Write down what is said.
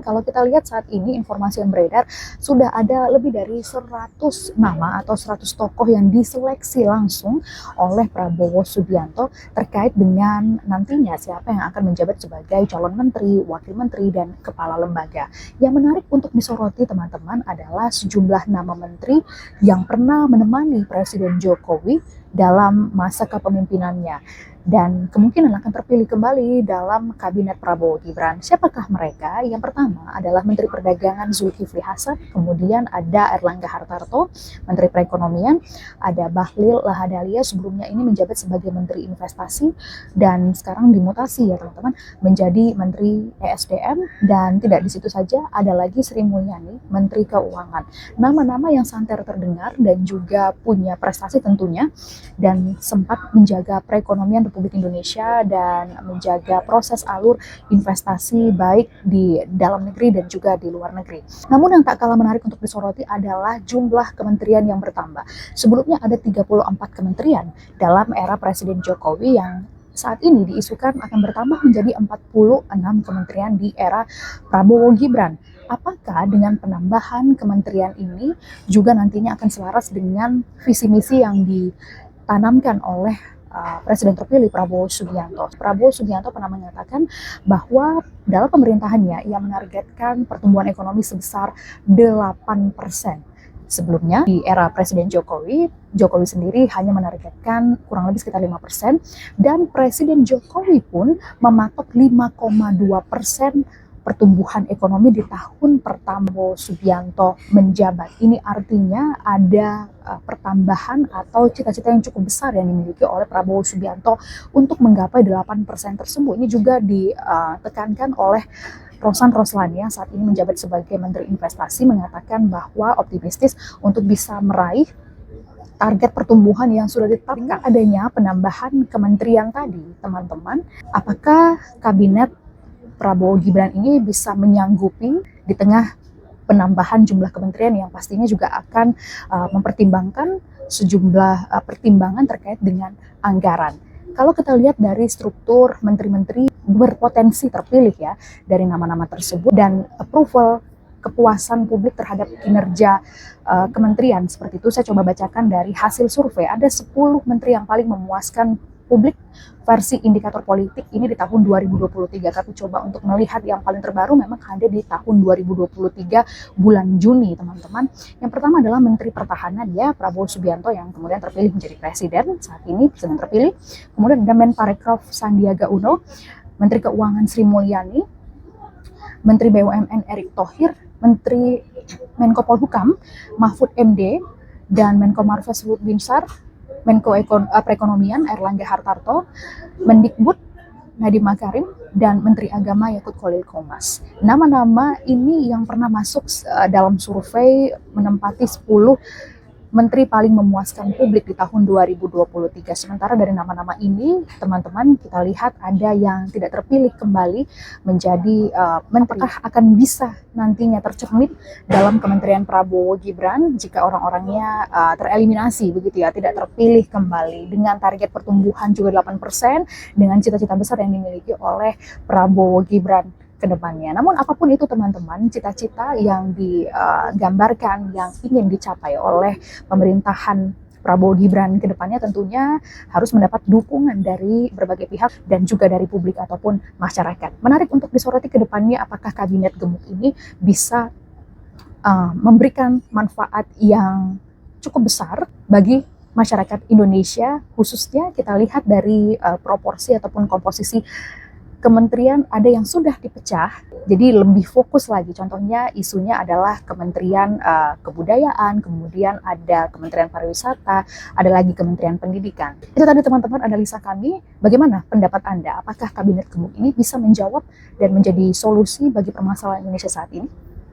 Kalau kita lihat saat ini informasi yang beredar, sudah ada lebih dari 100 nama atau 100 tokoh yang diseleksi langsung oleh Prabowo Subianto terkait dengan nantinya siapa yang akan menjabat sebagai calon menteri, wakil menteri, dan kepala lembaga. Yang menarik untuk disoroti teman-teman adalah sejumlah nama menteri yang pernah menemani Presiden Jokowi dalam masa kepemimpinannya dan kemungkinan akan terpilih kembali dalam kabinet Prabowo Gibran. Siapakah mereka? Yang pertama adalah Menteri Perdagangan Zulkifli Hasan, kemudian ada Erlangga Hartarto, Menteri Perekonomian, ada Bahlil Lahadalia, sebelumnya ini menjabat sebagai Menteri Investasi dan sekarang dimutasi ya teman-teman menjadi Menteri ESDM, dan tidak di situ saja, ada lagi Sri Mulyani, Menteri Keuangan. Nama-nama yang santer terdengar dan juga punya prestasi tentunya, dan sempat menjaga perekonomian Republik Indonesia dan menjaga proses alur investasi baik di dalam negeri dan juga di luar negeri. Namun yang tak kalah menarik untuk disoroti adalah jumlah kementerian yang bertambah. Sebelumnya ada 34 kementerian dalam era Presiden Jokowi yang saat ini diisukan akan bertambah menjadi 46 kementerian di era Prabowo Gibran. Apakah dengan penambahan kementerian ini juga nantinya akan selaras dengan visi misi yang ditanamkan oleh Presiden terpilih Prabowo Subianto. Prabowo Subianto pernah menyatakan bahwa dalam pemerintahannya ia menargetkan pertumbuhan ekonomi sebesar 8%. Sebelumnya di era Presiden Jokowi sendiri hanya menargetkan kurang lebih sekitar 5%, dan Presiden Jokowi pun mematok 5,2% pertumbuhan ekonomi di tahun pertama Subianto menjabat. Ini artinya ada pertambahan atau cita-cita yang cukup besar yang dimiliki oleh Prabowo Subianto untuk menggapai 8% tersebut. Ini juga ditekankan oleh Rosan Roslani yang saat ini menjabat sebagai Menteri Investasi, mengatakan bahwa optimistis untuk bisa meraih target pertumbuhan yang sudah ditetapkan. Adanya penambahan kementerian tadi, teman-teman, apakah kabinet Prabowo Gibran ini bisa menyanggupi di tengah penambahan jumlah kementerian yang pastinya juga akan mempertimbangkan sejumlah pertimbangan terkait dengan anggaran. Kalau kita lihat dari struktur menteri-menteri berpotensi terpilih ya dari nama-nama tersebut, dan approval kepuasan publik terhadap kinerja kementerian seperti itu, saya coba bacakan dari hasil survei. Ada 10 menteri yang paling memuaskan publik versi indikator politik ini di tahun 2023. Tapi coba untuk melihat yang paling terbaru memang ada di tahun 2023 bulan Juni, teman-teman. Yang pertama adalah Menteri Pertahanan ya, Prabowo Subianto yang kemudian terpilih menjadi presiden saat ini, sedang terpilih. Kemudian ada Menparekraf Sandiaga Uno, Menteri Keuangan Sri Mulyani, Menteri BUMN Erick Thohir, Menteri Menko Polhukam Mahfud MD, dan Menko Marves Luhut Binsar, Menko Perekonomian Erlangga Hartarto, Mendikbud Nadiem Makarim, dan Menteri Agama Yakut Khalil Qomas. Nama-nama ini yang pernah masuk dalam survei menempati 10 menteri paling memuaskan publik di tahun 2023. Sementara dari nama-nama ini, teman-teman, kita lihat ada yang tidak terpilih kembali menjadi menteri. Apakah akan bisa nantinya tercermin dalam Kementerian Prabowo Gibran jika orang-orangnya tereliminasi begitu ya, tidak terpilih kembali, dengan target pertumbuhan juga 8%, dengan cita-cita besar yang dimiliki oleh Prabowo Gibran ke depannya. Namun apapun itu teman-teman, cita-cita yang digambarkan, yang ingin dicapai oleh pemerintahan Prabowo Gibran ke depannya tentunya harus mendapat dukungan dari berbagai pihak dan juga dari publik ataupun masyarakat. Menarik untuk disoroti ke depannya, apakah kabinet gemuk ini bisa memberikan manfaat yang cukup besar bagi masyarakat Indonesia, khususnya kita lihat dari proporsi ataupun komposisi kementerian ada yang sudah dipecah, jadi lebih fokus lagi. Contohnya isunya adalah Kementerian Kebudayaan, kemudian ada Kementerian Pariwisata, ada lagi Kementerian Pendidikan. Itu tadi teman-teman analisa kami. Bagaimana pendapat Anda? Apakah kabinet gemuk ini bisa menjawab dan menjadi solusi bagi permasalahan Indonesia saat ini?